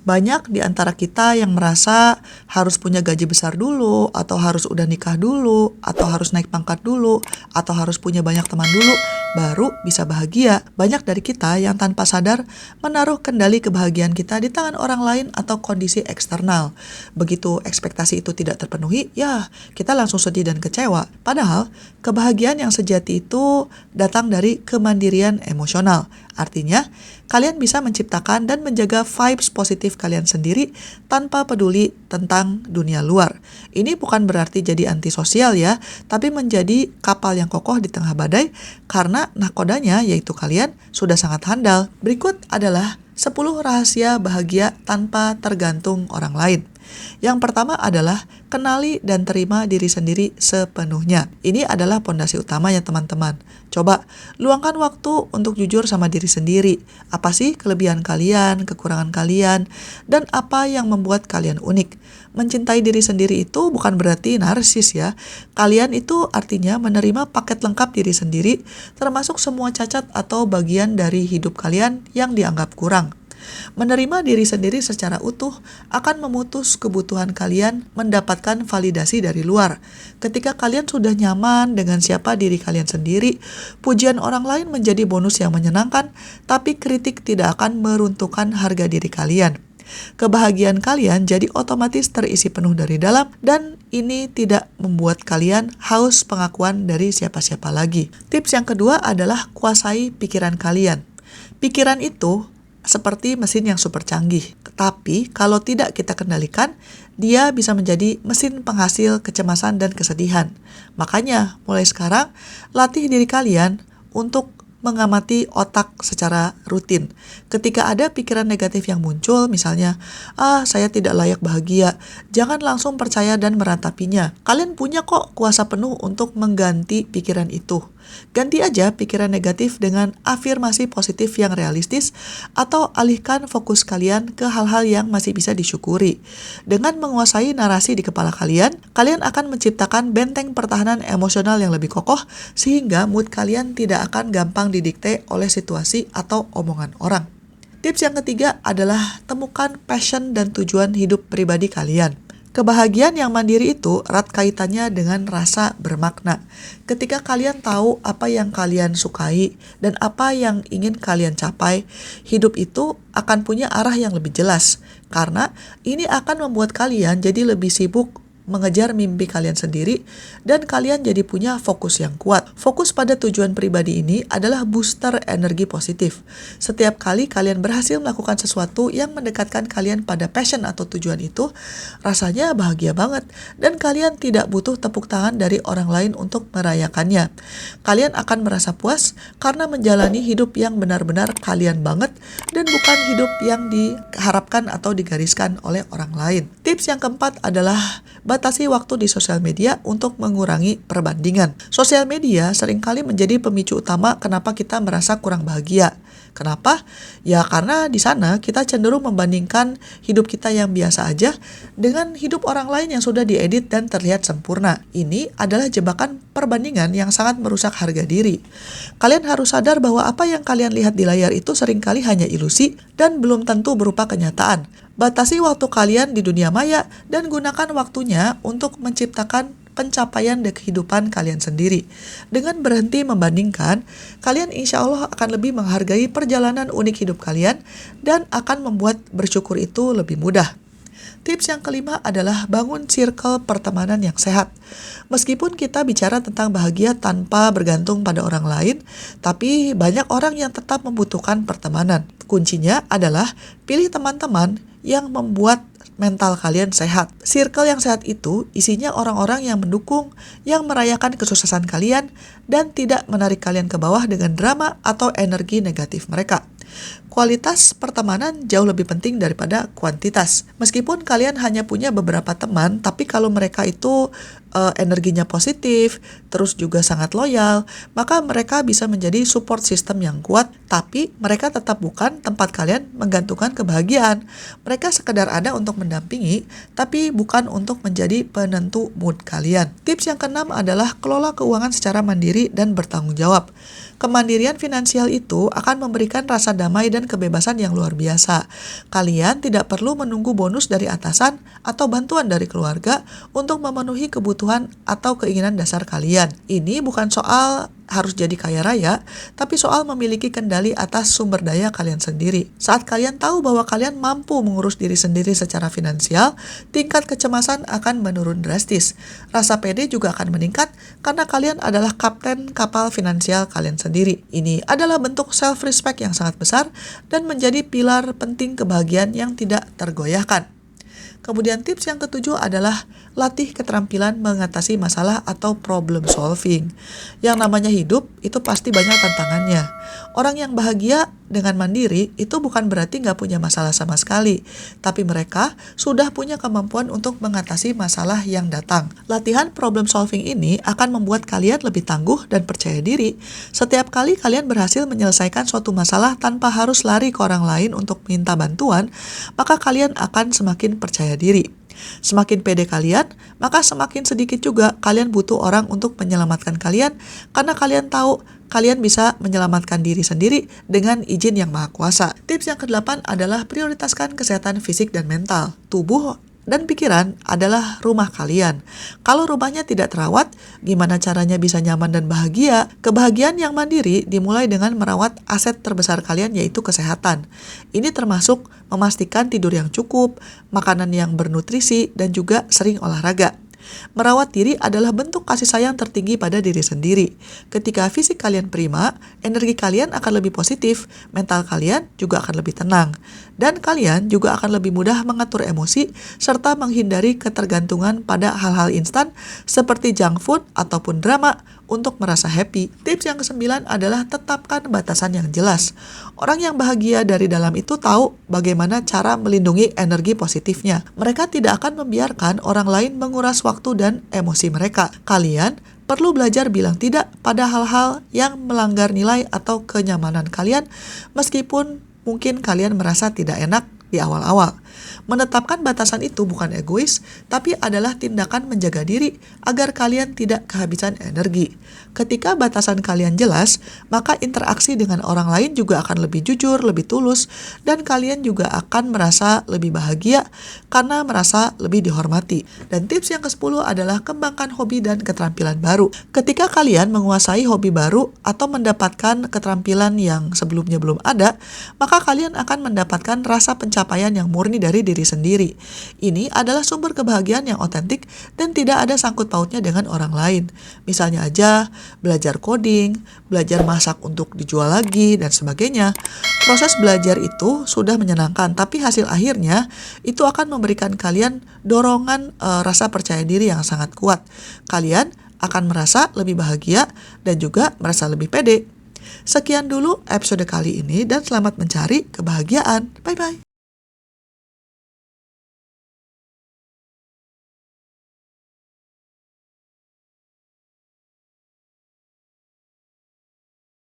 Banyak di antara kita yang merasa harus punya gaji besar dulu, atau harus udah nikah dulu, atau harus naik pangkat dulu, atau harus punya banyak teman dulu, baru bisa bahagia. Banyak dari kita yang tanpa sadar menaruh kendali kebahagiaan kita di tangan orang lain atau kondisi eksternal. Begitu ekspektasi itu tidak terpenuhi, ya kita langsung sedih dan kecewa. Padahal, kebahagiaan yang sejati itu datang dari kemandirian emosional. Artinya, kalian bisa menciptakan dan menjaga vibes positif kalian sendiri tanpa peduli tentang dunia luar. Ini bukan berarti jadi antisosial ya, tapi menjadi kapal yang kokoh di tengah badai karena nakodanya yaitu kalian sudah sangat handal. Berikut adalah 10 rahasia bahagia tanpa tergantung orang lain. Yang pertama adalah kenali dan terima diri sendiri sepenuhnya. Ini adalah pondasi utamanya teman-teman. Coba luangkan waktu untuk jujur sama diri sendiri. Apa sih kelebihan kalian, kekurangan kalian, dan apa yang membuat kalian unik. Mencintai diri sendiri itu bukan berarti narsis ya. Kalian itu artinya menerima paket lengkap diri sendiri, termasuk semua cacat atau bagian dari hidup kalian yang dianggap kurang. Menerima diri sendiri secara utuh akan memutus kebutuhan kalian mendapatkan validasi dari luar. Ketika kalian sudah nyaman dengan siapa diri kalian sendiri, pujian orang lain menjadi bonus yang menyenangkan, tapi kritik tidak akan meruntuhkan harga diri kalian. Kebahagiaan kalian jadi otomatis terisi penuh dari dalam, dan ini tidak membuat kalian haus pengakuan dari siapa-siapa lagi. Tips yang kedua adalah kuasai pikiran kalian. Pikiran itu seperti mesin yang super canggih. Tapi kalau tidak kita kendalikan, dia bisa menjadi mesin penghasil kecemasan dan kesedihan. Makanya mulai sekarang, latih diri kalian untuk mengamati otak secara rutin. Ketika ada pikiran negatif yang muncul, misalnya, saya tidak layak bahagia, jangan langsung percaya dan meratapinya. Kalian punya kok kuasa penuh untuk mengganti pikiran itu. Ganti aja pikiran negatif dengan afirmasi positif yang realistis, atau alihkan fokus kalian ke hal-hal yang masih bisa disyukuri. Dengan menguasai narasi di kepala kalian, kalian akan menciptakan benteng pertahanan emosional yang lebih kokoh, sehingga mood kalian tidak akan gampang didikte oleh situasi atau omongan orang. Tips yang ketiga adalah temukan passion dan tujuan hidup pribadi kalian. Kebahagiaan yang mandiri itu erat kaitannya dengan rasa bermakna. Ketika kalian tahu apa yang kalian sukai dan apa yang ingin kalian capai, hidup itu akan punya arah yang lebih jelas. Karena ini akan membuat kalian jadi lebih sibuk mengejar mimpi kalian sendiri, dan kalian jadi punya fokus yang kuat. Fokus pada tujuan pribadi ini adalah booster energi positif. Setiap kali kalian berhasil melakukan sesuatu yang mendekatkan kalian pada passion atau tujuan itu, rasanya bahagia banget, dan kalian tidak butuh tepuk tangan dari orang lain untuk merayakannya. Kalian akan merasa puas karena menjalani hidup yang benar-benar kalian banget, dan bukan hidup yang diharapkan atau digariskan oleh orang lain. Tips yang keempat adalah batasi waktu di sosial media untuk mengurangi perbandingan. Sosial media seringkali menjadi pemicu utama kenapa kita merasa kurang bahagia. Kenapa? Ya karena di sana kita cenderung membandingkan hidup kita yang biasa aja dengan hidup orang lain yang sudah diedit dan terlihat sempurna. Ini adalah jebakan perbandingan yang sangat merusak harga diri. Kalian harus sadar bahwa apa yang kalian lihat di layar itu seringkali hanya ilusi dan belum tentu berupa kenyataan. Batasi waktu kalian di dunia maya dan gunakan waktunya untuk menciptakan pencapaian dan kehidupan kalian sendiri. Dengan berhenti membandingkan, kalian insya Allah akan lebih menghargai perjalanan unik hidup kalian dan akan membuat bersyukur itu lebih mudah. Tips yang kelima adalah bangun circle pertemanan yang sehat. Meskipun kita bicara tentang bahagia tanpa bergantung pada orang lain, tapi banyak orang yang tetap membutuhkan pertemanan. Kuncinya adalah pilih teman-teman yang membuat mental kalian sehat. Circle yang sehat itu isinya orang-orang yang mendukung, yang merayakan kesuksesan kalian, dan tidak menarik kalian ke bawah dengan drama atau energi negatif mereka. Kualitas pertemanan jauh lebih penting daripada kuantitas. Meskipun kalian hanya punya beberapa teman, tapi kalau mereka itu energinya positif, terus juga sangat loyal, maka mereka bisa menjadi support system yang kuat, tapi mereka tetap bukan tempat kalian menggantungkan kebahagiaan. Mereka sekedar ada untuk mendampingi, tapi bukan untuk menjadi penentu mood kalian. Tips yang keenam adalah kelola keuangan secara mandiri dan bertanggung jawab. Kemandirian finansial itu akan memberikan rasa damai dan kebebasan yang luar biasa. Kalian tidak perlu menunggu bonus dari atasan atau bantuan dari keluarga untuk memenuhi kebutuhan atau keinginan dasar kalian. Ini bukan soal harus jadi kaya raya, tapi soal memiliki kendali atas sumber daya kalian sendiri. Saat kalian tahu bahwa kalian mampu mengurus diri sendiri secara finansial, tingkat kecemasan akan menurun drastis. Rasa pede juga akan meningkat karena kalian adalah kapten kapal finansial kalian sendiri. Ini adalah bentuk self-respect yang sangat besar dan menjadi pilar penting kebahagiaan yang tidak tergoyahkan. Kemudian tips yang ketujuh adalah latih keterampilan mengatasi masalah atau problem solving. Yang namanya hidup itu pasti banyak tantangannya. Orang yang bahagia dengan mandiri itu bukan berarti nggak punya masalah sama sekali, tapi mereka sudah punya kemampuan untuk mengatasi masalah yang datang. Latihan problem solving ini akan membuat kalian lebih tangguh dan percaya diri. Setiap kali kalian berhasil menyelesaikan suatu masalah tanpa harus lari ke orang lain untuk minta bantuan, maka kalian akan semakin percaya diri. Semakin pede kalian, maka semakin sedikit juga kalian butuh orang untuk menyelamatkan kalian, karena kalian tahu kalian bisa menyelamatkan diri sendiri dengan izin yang maha kuasa. Tips yang ke-8 adalah prioritaskan kesehatan fisik dan mental. Tubuh dan pikiran adalah rumah kalian. Kalau rumahnya tidak terawat, gimana caranya bisa nyaman dan bahagia? Kebahagiaan yang mandiri dimulai dengan merawat aset terbesar kalian, yaitu kesehatan. Ini termasuk memastikan tidur yang cukup, makanan yang bernutrisi, dan juga sering olahraga. Merawat diri adalah bentuk kasih sayang tertinggi pada diri sendiri. Ketika fisik kalian prima, energi kalian akan lebih positif, mental kalian juga akan lebih tenang. Dan kalian juga akan lebih mudah mengatur emosi serta menghindari ketergantungan pada hal-hal instan seperti junk food ataupun drama untuk merasa happy. Tips yang ke-9 adalah tetapkan batasan yang jelas. Orang yang bahagia dari dalam itu tahu bagaimana cara melindungi energi positifnya. Mereka tidak akan membiarkan orang lain menguras waktu dan emosi mereka. Kalian perlu belajar bilang tidak pada hal-hal yang melanggar nilai atau kenyamanan kalian, meskipun mungkin kalian merasa tidak enak di awal-awal. Menetapkan batasan itu bukan egois, tapi adalah tindakan menjaga diri agar kalian tidak kehabisan energi. Ketika batasan kalian jelas, maka interaksi dengan orang lain juga akan lebih jujur, lebih tulus, dan kalian juga akan merasa lebih bahagia karena merasa lebih dihormati. Dan tips yang ke-10 adalah kembangkan hobi dan keterampilan baru. Ketika kalian menguasai hobi baru atau mendapatkan keterampilan yang sebelumnya belum ada, maka kalian akan mendapatkan rasa pencapaian yang murni dari diri sendiri. Ini adalah sumber kebahagiaan yang otentik dan tidak ada sangkut pautnya dengan orang lain. Misalnya aja, belajar coding, belajar masak untuk dijual lagi, dan sebagainya. Proses belajar itu sudah menyenangkan, tapi hasil akhirnya itu akan memberikan kalian dorongan rasa percaya diri yang sangat kuat. Kalian akan merasa lebih bahagia dan juga merasa lebih pede. Sekian dulu episode kali ini dan selamat mencari kebahagiaan. Bye-bye.